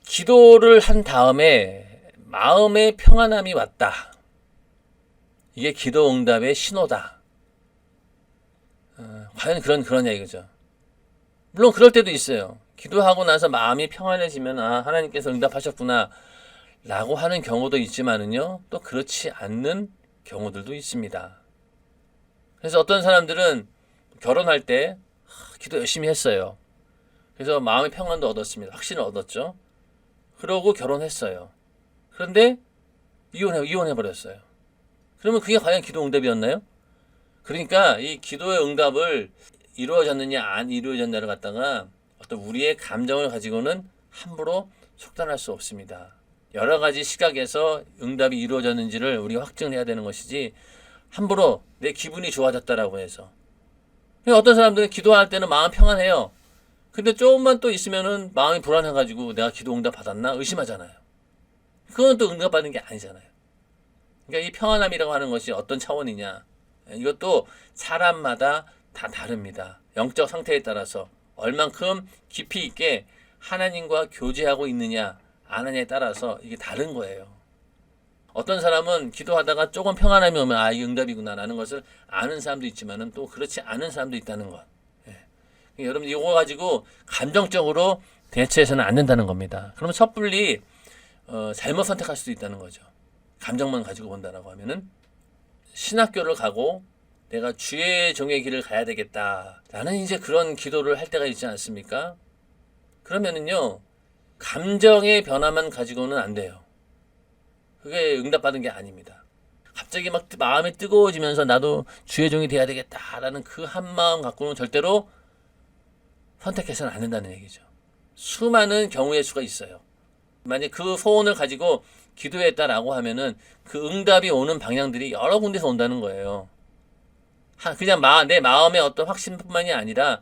기도를 한 다음에 마음의 평안함이 왔다. 이게 기도 응답의 신호다. 과연 그러냐 이거죠. 물론 그럴 때도 있어요. 기도하고 나서 마음이 평안해지면 하나님께서 응답하셨구나 라고 하는 경우도 있지만은요, 또 그렇지 않는 경우들도 있습니다. 그래서 어떤 사람들은 결혼할 때 기도 열심히 했어요. 그래서 마음의 평안도 얻었습니다. 확신을 얻었죠. 그러고 결혼했어요. 그런데 이혼해버렸어요. 그러면 그게 과연 기도 응답이었나요? 그러니까 이 기도의 응답을 이루어졌느냐 안 이루어졌냐를 갖다가 어떤 우리의 감정을 가지고는 함부로 속단할 수 없습니다. 여러 가지 시각에서 응답이 이루어졌는지를 우리가 확증해야 되는 것이지, 함부로 내 기분이 좋아졌다라고 해서. 어떤 사람들은 기도할 때는 마음 평안해요. 근데 조금만 또 있으면은 마음이 불안해가지고 내가 기도 응답 받았나 의심하잖아요. 그건 또 응답 받는 게 아니잖아요. 그러니까 이 평안함이라고 하는 것이 어떤 차원이냐, 이것도 사람마다 다 다릅니다. 영적 상태에 따라서 얼만큼 깊이 있게 하나님과 교제하고 있느냐 안 하냐에 따라서 이게 다른 거예요. 어떤 사람은 기도하다가 조금 평안함이 오면 이게 응답이구나 라는 것을 아는 사람도 있지만은 또 그렇지 않은 사람도 있다는 것. 여러분 이거 가지고 감정적으로 대처해서는 안 된다는 겁니다. 그러면 섣불리 잘못 선택할 수도 있다는 거죠. 감정만 가지고 본다라고 하면은 신학교를 가고 내가 주의 종의 길을 가야 되겠다 라는 이제 그런 기도를 할 때가 있지 않습니까? 그러면은요, 감정의 변화만 가지고는 안 돼요. 그게 응답받은 게 아닙니다. 갑자기 막 마음이 뜨거워지면서 나도 주의 종이 돼야 되겠다라는 그 한마음 갖고는 절대로 선택해서는 안 된다는 얘기죠. 수많은 경우의 수가 있어요. 만약 그 소원을 가지고 기도했다라고 하면은 그 응답이 오는 방향들이 여러 군데서 온다는 거예요. 그냥 내 마음의 어떤 확신뿐만이 아니라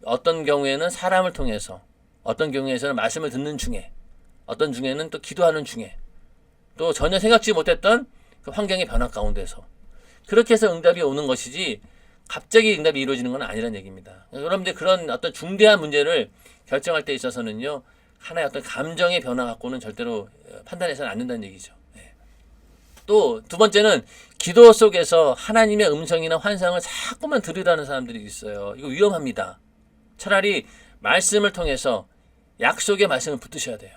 어떤 경우에는 사람을 통해서, 어떤 경우에서는 말씀을 듣는 중에, 어떤 중에는 또 기도하는 중에, 또 전혀 생각지 못했던 그 환경의 변화 가운데서 그렇게 해서 응답이 오는 것이지 갑자기 응답이 이루어지는 건 아니라는 얘기입니다. 여러분들 그런 어떤 중대한 문제를 결정할 때 있어서는요, 하나의 어떤 감정의 변화 갖고는 절대로 판단해서는 안 된다는 얘기죠. 또 두 번째는 기도 속에서 하나님의 음성이나 환상을 자꾸만 들으라는 사람들이 있어요. 이거 위험합니다. 차라리 말씀을 통해서 약속의 말씀을 붙드셔야 돼요.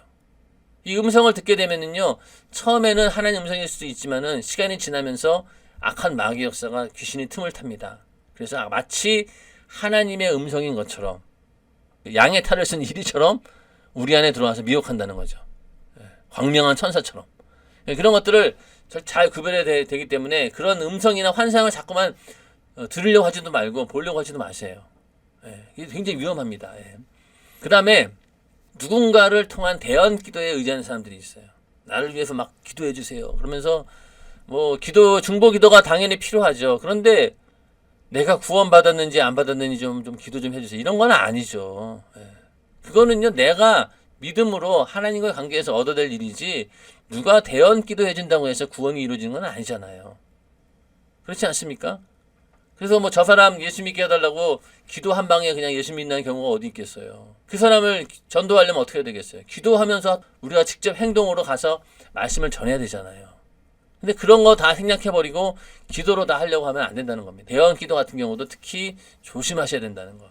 이 음성을 듣게 되면은요, 처음에는 하나님 음성일 수도 있지만은 시간이 지나면서 악한 마귀 역사가 귀신이 틈을 탑니다. 그래서 마치 하나님의 음성인 것처럼, 양의 탈을 쓴 이리처럼 우리 안에 들어와서 미혹한다는 거죠. 광명한 천사처럼. 그런 것들을 잘 구별해야 되기 때문에 그런 음성이나 환상을 자꾸만 들으려고 하지도 말고 보려고 하지도 마세요. 이게 굉장히 위험합니다. 그 다음에 누군가를 통한 대언 기도에 의지하는 사람들이 있어요. 나를 위해서 막 기도해 주세요. 그러면서 중보 기도가 당연히 필요하죠. 그런데 내가 구원받았는지 안 받았는지 좀 기도 좀 해주세요. 이런 건 아니죠. 그거는요, 내가 믿음으로 하나님과의 관계에서 얻어낼 일이지 누가 대언 기도해 준다고 해서 구원이 이루어지는 건 아니잖아요. 그렇지 않습니까? 그래서 저 사람 예수 믿게 해달라고 기도 한 방에 그냥 예수 믿는 경우가 어디 있겠어요. 그 사람을 전도하려면 어떻게 해야 되겠어요? 기도하면서 우리가 직접 행동으로 가서 말씀을 전해야 되잖아요. 근데 그런 거 다 생략해버리고 기도로 다 하려고 하면 안 된다는 겁니다. 대언 기도 같은 경우도 특히 조심하셔야 된다는 거.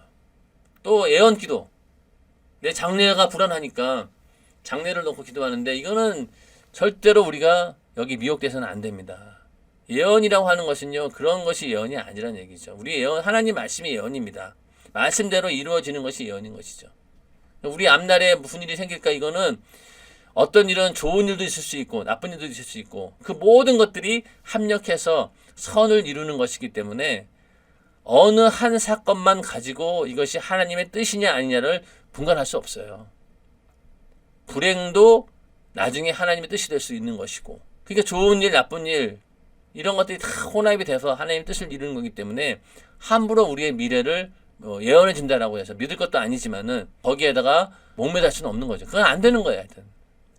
또 애언 기도. 내 장래가 불안하니까 장래를 놓고 기도하는데 이거는 절대로 우리가 여기 미혹돼서는 안 됩니다. 예언이라고 하는 것은요, 그런 것이 예언이 아니라는 얘기죠. 우리 예언, 하나님 말씀이 예언입니다. 말씀대로 이루어지는 것이 예언인 것이죠. 우리 앞날에 무슨 일이 생길까, 이거는 어떤 일은 좋은 일도 있을 수 있고 나쁜 일도 있을 수 있고 그 모든 것들이 합력해서 선을 이루는 것이기 때문에 어느 한 사건만 가지고 이것이 하나님의 뜻이냐 아니냐를 분간할 수 없어요. 불행도 나중에 하나님의 뜻이 될 수 있는 것이고, 그러니까 좋은 일, 나쁜 일 이런 것들이 다 혼합이 돼서 하나님의 뜻을 이루는 거기 때문에 함부로 우리의 미래를 예언해 준다라고 해서 믿을 것도 아니지만은 거기에다가 목매달 수는 없는 거죠. 그건 안 되는 거예요. 하여튼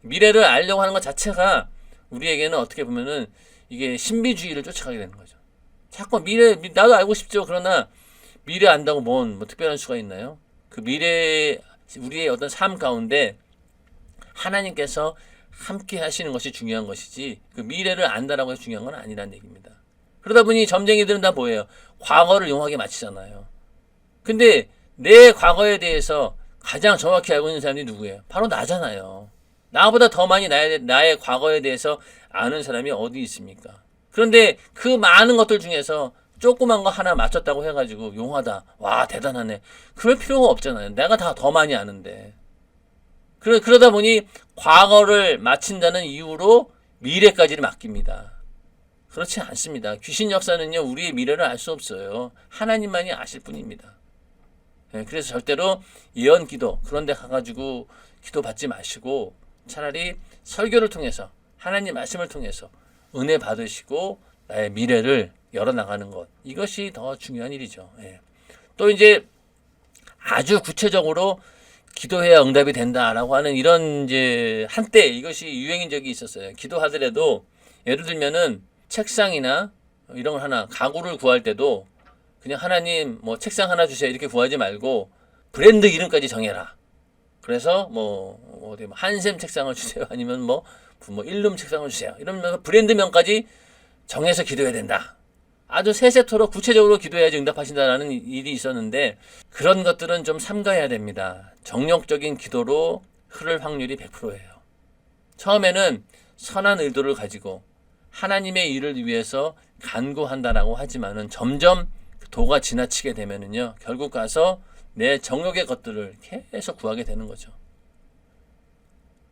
미래를 알려고 하는 것 자체가 우리에게는 어떻게 보면은 이게 신비주의를 쫓아가게 되는 거죠. 자꾸 나도 알고 싶죠. 그러나 미래 안다고 뭐 특별한 수가 있나요? 그 미래, 우리의 어떤 삶 가운데 하나님께서 함께 하시는 것이 중요한 것이지 그 미래를 안다라고 해서 중요한 건 아니라는 얘기입니다. 그러다 보니 점쟁이들은 다 뭐예요? 과거를 용하게 마치잖아요. 근데 내 과거에 대해서 가장 정확히 알고 있는 사람이 누구예요? 바로 나잖아요. 나보다 더 많이 나의 과거에 대해서 아는 사람이 어디 있습니까? 그런데 그 많은 것들 중에서 조그만 거 하나 맞췄다고 해가지고 용하다. 와, 대단하네. 그럴 필요가 없잖아요. 내가 다 더 많이 아는데. 그러다 보니 과거를 마친다는 이유로 미래까지를 맡깁니다. 그렇지 않습니다. 귀신 역사는요, 우리의 미래를 알 수 없어요. 하나님만이 아실 뿐입니다. 그래서 절대로 예언 기도, 그런 데 가가지고 기도 받지 마시고 차라리 설교를 통해서, 하나님 말씀을 통해서 은혜 받으시고 나의 미래를 열어나가는 것. 이것이 더 중요한 일이죠. 또 이제 아주 구체적으로 기도해야 응답이 된다라고 하는 이런 이제 한때 이것이 유행인 적이 있었어요. 기도하더라도 예를 들면은 책상이나 이런 걸 하나, 가구를 구할 때도 그냥 하나님 뭐 책상 하나 주세요 이렇게 구하지 말고 브랜드 이름까지 정해라. 그래서 어디 한샘 책상을 주세요. 아니면 뭐 일룸 책상을 주세요. 이러면서 브랜드명까지 정해서 기도해야 된다. 아주 세세토록 구체적으로 기도해야지 응답하신다라는 일이 있었는데 그런 것들은 좀 삼가해야 됩니다. 정욕적인 기도로 흐를 확률이 100%예요. 처음에는 선한 의도를 가지고 하나님의 일을 위해서 간구한다라고 하지만은 점점 도가 지나치게 되면은요, 결국 가서 내 정욕의 것들을 계속 구하게 되는 거죠.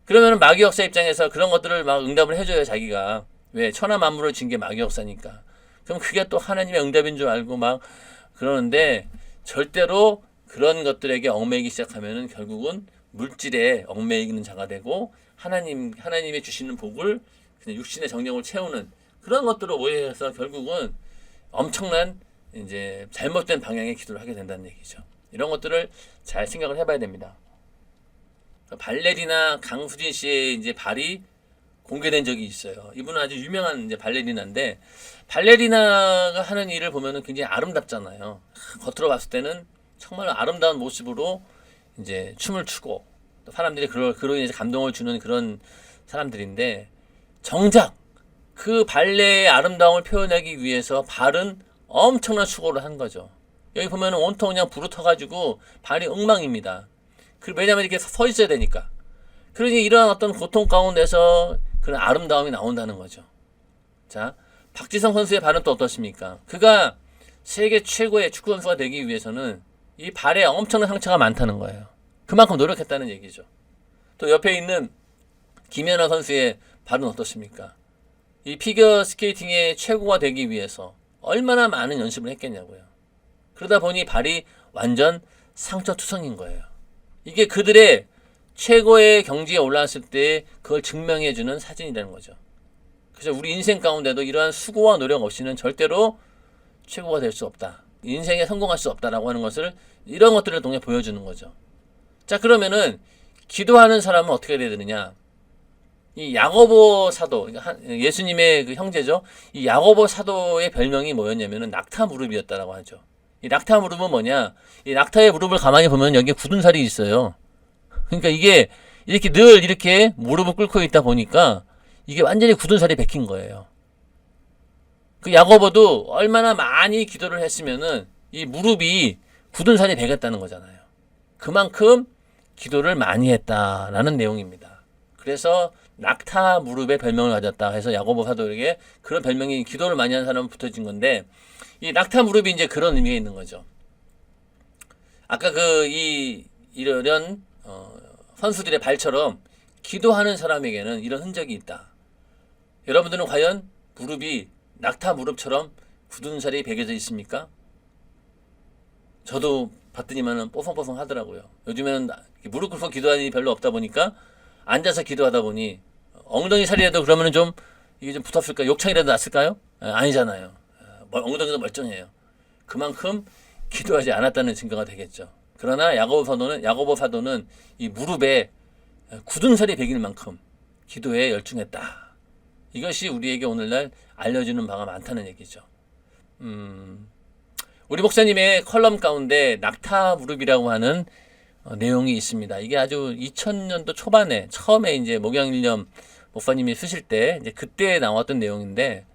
그러면은 마귀 역사 입장에서 그런 것들을 막 응답을 해줘요, 자기가. 왜? 천하 만물을 진 게 마귀 역사니까. 그럼 그게 또 하나님의 응답인 줄 알고 막 그러는데 절대로 그런 것들에게 얽매이기 시작하면은 결국은 물질에 얽매이는 자가 되고 하나님의 주시는 복을 그냥 육신의 정령을 채우는 그런 것들을 오해해서 결국은 엄청난 이제 잘못된 방향의 기도를 하게 된다는 얘기죠. 이런 것들을 잘 생각을 해봐야 됩니다. 발레리나 강수진 씨의 이제 발이 공개된 적이 있어요. 이분은 아주 유명한 이제 발레리나인데 발레리나가 하는 일을 보면은 굉장히 아름답잖아요. 겉으로 봤을 때는 정말 아름다운 모습으로 이제 춤을 추고 또 사람들이 그로 인해서 감동을 주는 그런 사람들인데 정작 그 발레의 아름다움을 표현하기 위해서 발은 엄청난 수고를 한 거죠. 여기 보면은 온통 그냥 불을 터가지고 발이 엉망입니다. 왜냐면 이렇게 서 있어야 되니까. 그러니 이러한 어떤 고통 가운데서 그런 아름다움이 나온다는 거죠. 자, 박지성 선수의 발은 또 어떻습니까? 그가 세계 최고의 축구 선수가 되기 위해서는 이 발에 엄청난 상처가 많다는 거예요. 그만큼 노력했다는 얘기죠. 또 옆에 있는 김연아 선수의 발은 어떻습니까? 이 피겨 스케이팅의 최고가 되기 위해서 얼마나 많은 연습을 했겠냐고요. 그러다 보니 발이 완전 상처투성인 거예요. 이게 그들의 최고의 경지에 올라왔을 때 그걸 증명해주는 사진이라는 거죠. 그래서 우리 인생 가운데도 이러한 수고와 노력 없이는 절대로 최고가 될 수 없다. 인생에 성공할 수 없다라고 하는 것을 이런 것들을 통해 보여주는 거죠. 자, 그러면은 기도하는 사람은 어떻게 해야 되느냐? 이 야고보 사도, 예수님의 그 형제죠. 이 야고보 사도의 별명이 뭐였냐면은 낙타 무릎이었다라고 하죠. 이 낙타 무릎은 뭐냐? 이 낙타의 무릎을 가만히 보면 여기에 굳은 살이 있어요. 그러니까 이게 이렇게 늘 이렇게 무릎을 꿇고 있다 보니까 이게 완전히 굳은 살이 박힌 거예요. 그 야고보도 얼마나 많이 기도를 했으면은 이 무릎이 굳은 살이 배겼다는 거잖아요. 그만큼 기도를 많이 했다라는 내용입니다. 그래서 낙타 무릎의 별명을 가졌다 해서 야고보 사도에게 그런 별명이 기도를 많이 한 사람은 붙어진 건데 이 낙타 무릎이 이제 그런 의미가 있는 거죠. 아까 이런 선수들의 발처럼 기도하는 사람에게는 이런 흔적이 있다. 여러분들은 과연 무릎이 낙타 무릎처럼 굳은 살이 베겨져 있습니까? 저도 봤더니만은 뽀송뽀송 하더라고요. 요즘에는 무릎 꿇고 기도하는 일이 별로 없다 보니까 앉아서 기도하다 보니 엉덩이 살이라도 그러면은 좀 이게 좀 붙었을까? 욕창이라도 났을까요? 아니잖아요. 엉덩이도 멀쩡해요. 그만큼 기도하지 않았다는 증거가 되겠죠. 그러나 야고보 사도는 이 무릎에 굳은 살이 베길 만큼 기도에 열중했다. 이것이 우리에게 오늘날 알려주는 바가 많다는 얘기죠. 우리 목사님의 컬럼 가운데 낙타 무릎이라고 하는 내용이 있습니다. 이게 아주 2000년도 초반에 처음에 이제 목양일념 목사님이 쓰실 때 이제 그때 나왔던 내용인데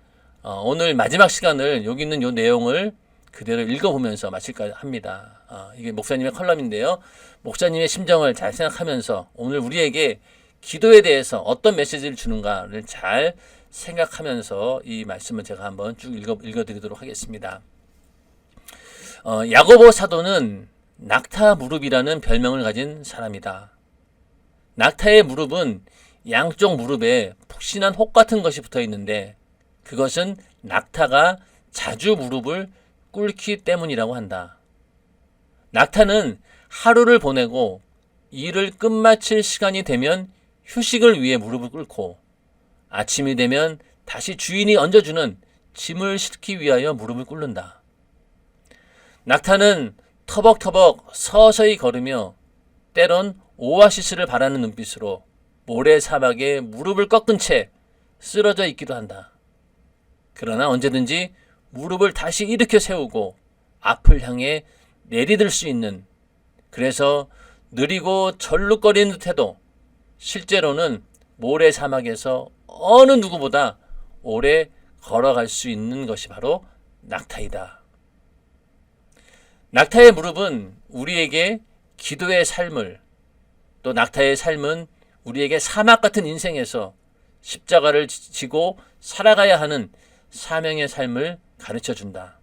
오늘 마지막 시간을 여기 있는 요 내용을 그대로 읽어보면서 마칠까 합니다. 이게 목사님의 컬럼인데요. 목사님의 심정을 잘 생각하면서 오늘 우리에게 기도에 대해서 어떤 메시지를 주는가를 잘 생각하면서 이 말씀을 제가 한번 쭉 읽어드리도록 하겠습니다. 야고보 사도는 낙타 무릎이라는 별명을 가진 사람이다. 낙타의 무릎은 양쪽 무릎에 푹신한 혹 같은 것이 붙어 있는데 그것은 낙타가 자주 무릎을 꿇기 때문이라고 한다. 낙타는 하루를 보내고 일을 끝마칠 시간이 되면 휴식을 위해 무릎을 꿇고 아침이 되면 다시 주인이 얹어주는 짐을 싣기 위하여 무릎을 꿇는다. 낙타는 터벅터벅 서서히 걸으며 때론 오아시스를 바라는 눈빛으로 모래 사막에 무릎을 꺾은 채 쓰러져 있기도 한다. 그러나 언제든지 무릎을 다시 일으켜 세우고 앞을 향해 내디딜 수 있는, 그래서 느리고 절룩거리는 듯해도 실제로는 모래 사막에서 어느 누구보다 오래 걸어갈 수 있는 것이 바로 낙타이다. 낙타의 무릎은 우리에게 기도의 삶을, 또 낙타의 삶은 우리에게 사막 같은 인생에서 십자가를 지고 살아가야 하는 사명의 삶을 가르쳐 준다.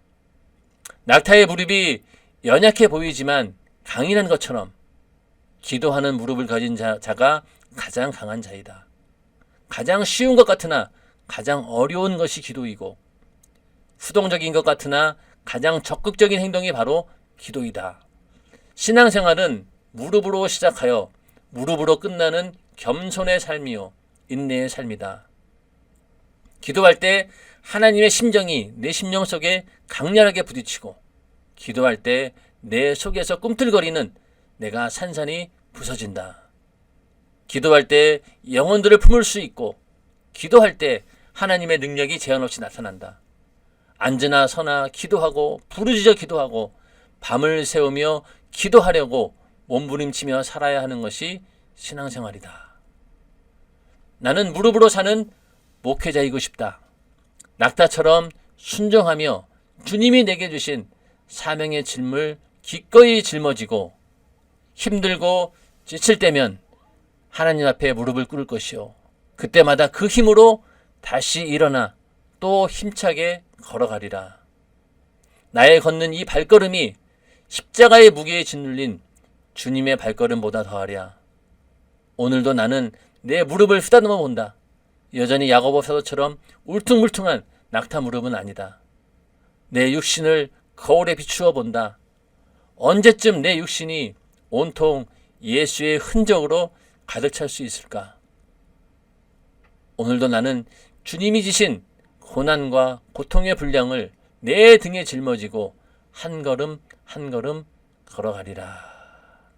낙타의 무릎이 연약해 보이지만 강인한 것처럼 기도하는 무릎을 가진 자가 가장 강한 자이다. 가장 쉬운 것 같으나 가장 어려운 것이 기도이고 수동적인 것 같으나 가장 적극적인 행동이 바로 기도이다. 신앙생활은 무릎으로 시작하여 무릎으로 끝나는 겸손의 삶이요 인내의 삶이다. 기도할 때 하나님의 심정이 내 심령 속에 강렬하게 부딪히고 기도할 때 내 속에서 꿈틀거리는 내가 산산이 부서진다. 기도할 때 영혼들을 품을 수 있고 기도할 때 하나님의 능력이 제한 없이 나타난다. 앉으나 서나 기도하고 부르짖어 기도하고 밤을 새우며 기도하려고 몸부림치며 살아야 하는 것이 신앙생활이다. 나는 무릎으로 사는 목회자이고 싶다. 낙타처럼 순종하며 주님이 내게 주신 사명의 짐을 기꺼이 짊어지고 힘들고 지칠 때면 하나님 앞에 무릎을 꿇을 것이요. 그때마다 그 힘으로 다시 일어나 또 힘차게 걸어가리라. 나의 걷는 이 발걸음이 십자가의 무게에 짓눌린 주님의 발걸음보다 더하랴. 오늘도 나는 내 무릎을 쓰다듬어 본다. 여전히 야고보 사도처럼 울퉁불퉁한 낙타 무릎은 아니다. 내 육신을 거울에 비추어 본다. 언제쯤 내 육신이 온통 예수의 흔적으로 가득 찰 수 있을까? 오늘도 나는 주님이 지신 고난과 고통의 분량을 내 등에 짊어지고 한 걸음 한 걸음 걸어가리라.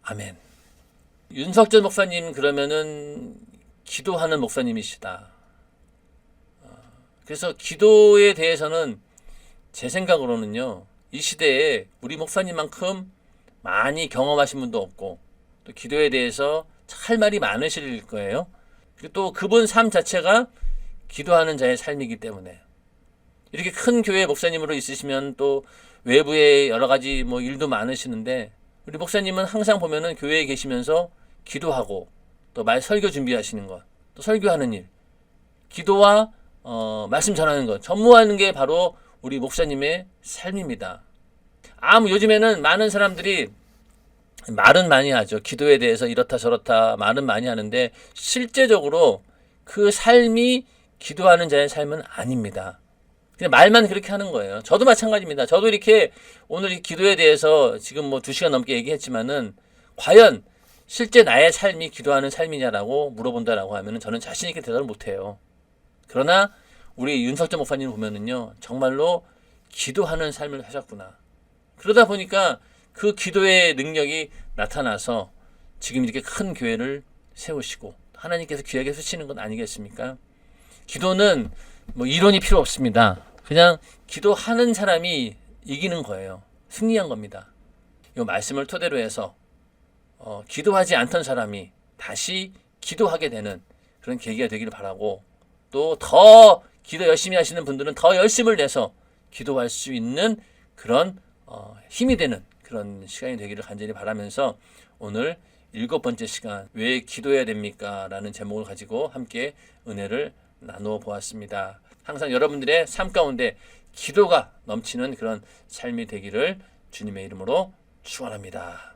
아멘. 윤석전 목사님 그러면은 기도하는 목사님이시다. 그래서 기도에 대해서는 제 생각으로는요, 이 시대에 우리 목사님만큼 많이 경험하신 분도 없고 또 기도에 대해서 할 말이 많으실 거예요. 그리고 또 그분 삶 자체가 기도하는 자의 삶이기 때문에 이렇게 큰 교회 목사님으로 있으시면 또 외부에 여러 가지 일도 많으시는데 우리 목사님은 항상 보면은 교회에 계시면서 기도하고 또 설교 준비하시는 것, 또 설교하는 일, 기도와 말씀 전하는 것, 전무하는 게 바로 우리 목사님의 삶입니다. 요즘에는 많은 사람들이 말은 많이 하죠. 기도에 대해서 이렇다 저렇다 말은 많이 하는데 실제적으로 그 삶이 기도하는 자의 삶은 아닙니다. 그냥 말만 그렇게 하는 거예요. 저도 마찬가지입니다. 저도 이렇게 오늘 이 기도에 대해서 지금 2시간 넘게 얘기했지만은 과연 실제 나의 삶이 기도하는 삶이냐라고 물어본다라고 하면은 저는 자신 있게 대답을 못 해요. 그러나 우리 윤석전 목사님을 보면은요, 정말로 기도하는 삶을 하셨구나. 그러다 보니까 그 기도의 능력이 나타나서 지금 이렇게 큰 교회를 세우시고 하나님께서 귀하게 쓰시는 건 아니겠습니까? 기도는 이론이 필요 없습니다. 그냥 기도하는 사람이 이기는 거예요. 승리한 겁니다. 이 말씀을 토대로 해서 기도하지 않던 사람이 다시 기도하게 되는 그런 계기가 되기를 바라고, 또 더 기도 열심히 하시는 분들은 더 열심을 내서 기도할 수 있는 그런 힘이 되는 그런 시간이 되기를 간절히 바라면서, 오늘 7번째 시간 왜 기도해야 됩니까? 라는 제목을 가지고 함께 은혜를 나누어 보았습니다. 항상 여러분들의 삶 가운데 기도가 넘치는 그런 삶이 되기를 주님의 이름으로 축원합니다.